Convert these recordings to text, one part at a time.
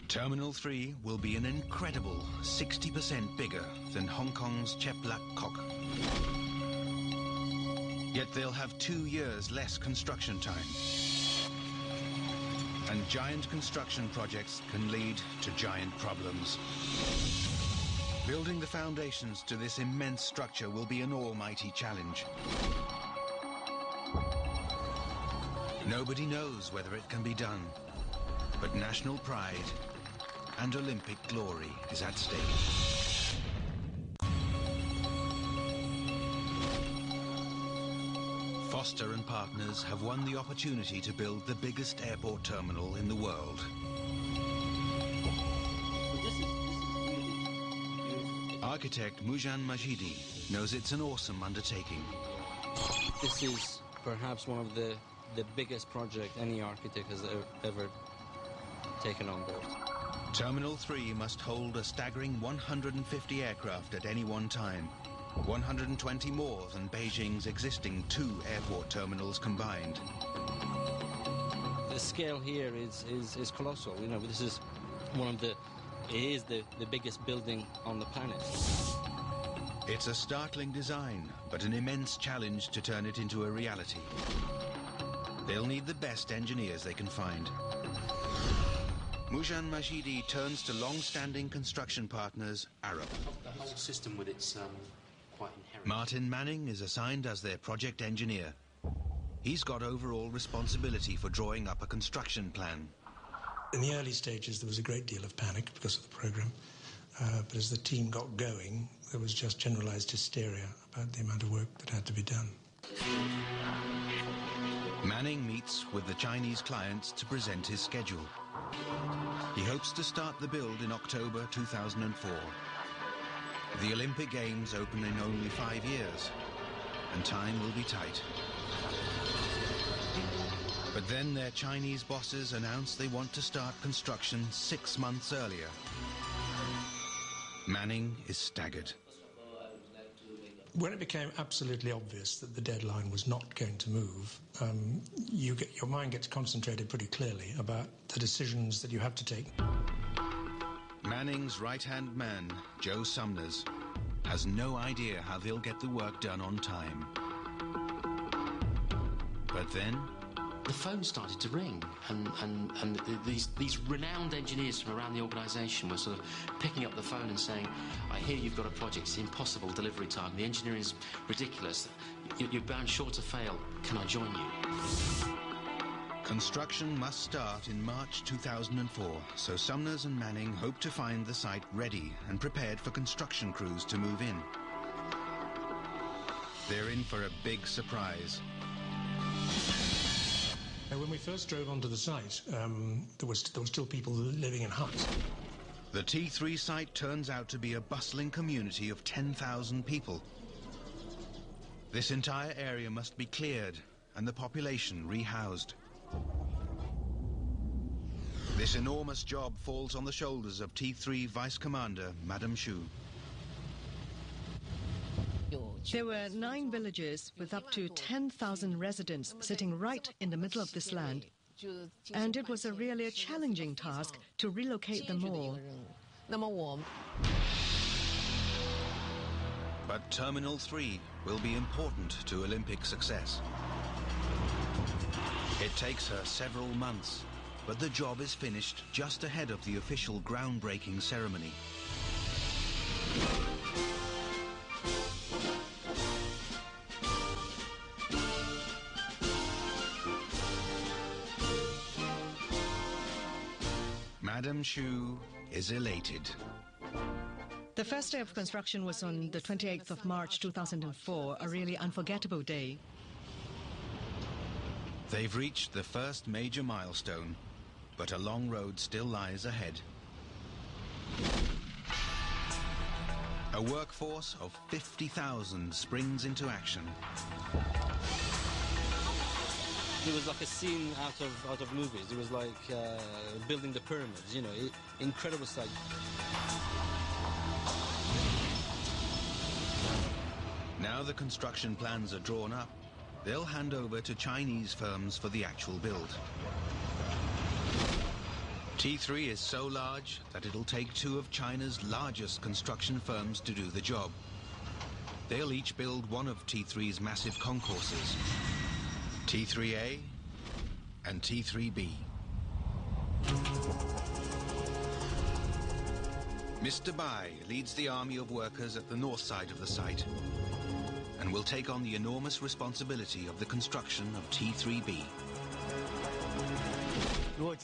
Terminal 3 will be an incredible 60% bigger than Hong Kong's Chep Lap Kok. Yet they'll have 2 years less construction time. And giant construction projects can lead to giant problems. Building the foundations to this immense structure will be an almighty challenge. Nobody knows whether it can be done, but national pride and Olympic glory is at stake. Foster and partners have won the opportunity to build the biggest airport terminal in the world. Architect Mujan Majidi knows it's an awesome undertaking. This is perhaps one of the biggest project any architect has ever taken on board. Terminal 3 must hold a staggering 150 aircraft at any one time, 120 more than Beijing's existing 2 airport terminals combined. The scale here is colossal. You know, this is the biggest building on the planet. It's a startling design, but an immense challenge to turn it into a reality. They'll need the best engineers they can find. Mujan Majidi turns to long-standing construction partners, Arab. The whole system with its quite inherent... Martin Manning is assigned as their project engineer. He's got overall responsibility for drawing up a construction plan. In the early stages, there was a great deal of panic because of the program. But as the team got going, there was just generalized hysteria about the amount of work that had to be done. Manning meets with the Chinese clients to present his schedule. He hopes to start the build in October 2004. The Olympic Games open in only 5 years, and time will be tight. But then their Chinese bosses announce they want to start construction 6 months earlier. Manning is staggered. When it became absolutely obvious that the deadline was not going to move, your mind gets concentrated pretty clearly about the decisions that you have to take. Manning's right-hand man, Joe Sumners, has no idea how they'll get the work done on time. But then... the phone started to ring, and these renowned engineers from around the organisation were sort of picking up the phone and saying, I hear you've got a project, it's impossible delivery time, the engineering is ridiculous, you're bound sure to fail, can I join you? Construction must start in March 2004, so Sumners and Manning hope to find the site ready and prepared for construction crews to move in. They're in for a big surprise. When we first drove onto the site, there were still people living in huts. The T3 site turns out to be a bustling community of 10,000 people. This entire area must be cleared and the population rehoused. This enormous job falls on the shoulders of T3 Vice Commander Madame Xu. There were 9 villages with up to 10,000 residents sitting right in the middle of this land. And it was really a challenging task to relocate them all. But Terminal 3 will be important to Olympic success. It takes her several months, but the job is finished just ahead of the official groundbreaking ceremony. Madame Xu is elated. The first day of construction was on the 28th of March 2004, a really unforgettable day. They've reached the first major milestone, but a long road still lies ahead. A workforce of 50,000 springs into action. It was like a scene out of movies. It was like building the pyramids, you know, incredible sight. Now the construction plans are drawn up, they'll hand over to Chinese firms for the actual build. T3 is so large that it'll take two of China's largest construction firms to do the job. They'll each build one of T3's massive concourses, T3A and T3B. Mr. Bai leads the army of workers at the north side of the site and will take on the enormous responsibility of the construction of T3B.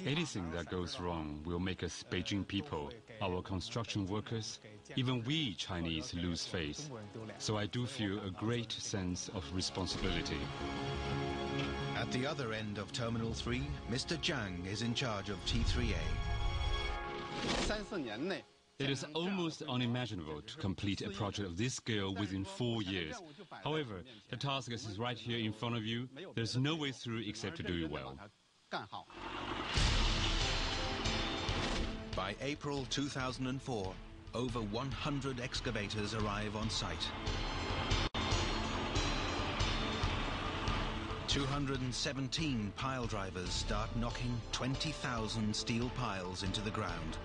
Anything that goes wrong will make us Beijing people, our construction workers, even we Chinese lose faith. So I do feel a great sense of responsibility. At the other end of Terminal 3, Mr. Zhang is in charge of T3A. It is almost unimaginable to complete a project of this scale within 4 years. However, the task is right here in front of you. There's no way through except to do it well. By April 2004, over 100 excavators arrive on site. 217 pile drivers start knocking 20,000 steel piles into the ground.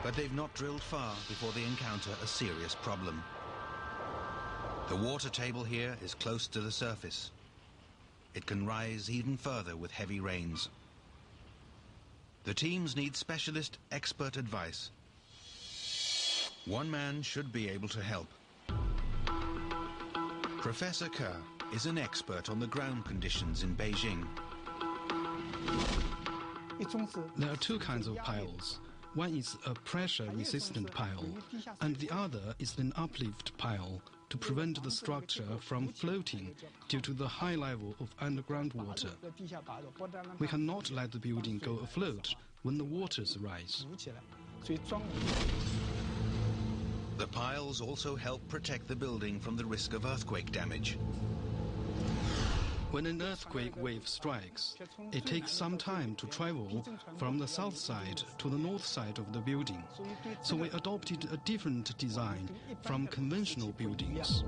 But they've not drilled far before they encounter a serious problem. The water table here is close to the surface. It can rise even further with heavy rains. The teams need specialist expert advice. One man should be able to help. Professor Ke is an expert on the ground conditions in Beijing. There are two kinds of piles. One is a pressure-resistant pile, and the other is an uplift pile to prevent the structure from floating due to the high level of underground water. We cannot let the building go afloat when the waters rise. The piles also help protect the building from the risk of earthquake damage. When an earthquake wave strikes, it takes some time to travel from the south side to the north side of the building, so we adopted a different design from conventional buildings.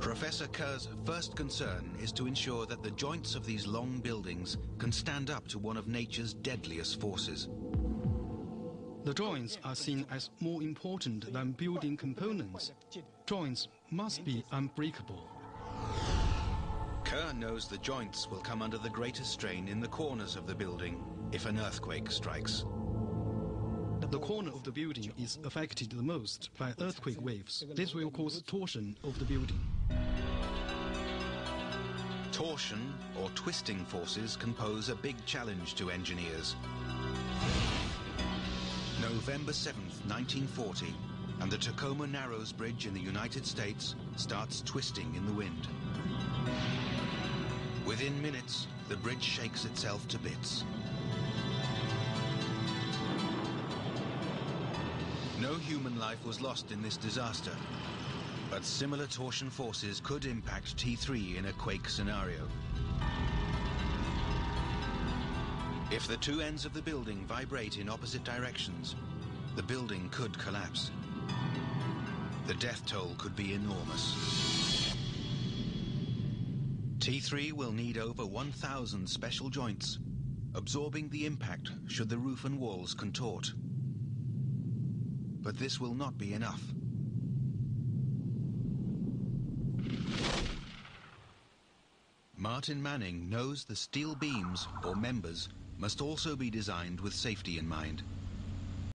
Professor Ke's first concern is to ensure that the joints of these long buildings can stand up to one of nature's deadliest forces. The joints are seen as more important than building components. Joints must be unbreakable. Ke knows the joints will come under the greatest strain in the corners of the building if an earthquake strikes. The corner of the building is affected the most by earthquake waves. This will cause torsion of the building. Torsion or twisting forces can pose a big challenge to engineers. November 7th, 1940, and the Tacoma Narrows Bridge in the United States starts twisting in the wind. Within minutes, the bridge shakes itself to bits. No human life was lost in this disaster, but similar torsion forces could impact T3 in a quake scenario. If the two ends of the building vibrate in opposite directions, the building could collapse. The death toll could be enormous. T3 will need over 1,000 special joints, absorbing the impact should the roof and walls contort. But this will not be enough. Martin Manning knows the steel beams, or members, must also be designed with safety in mind.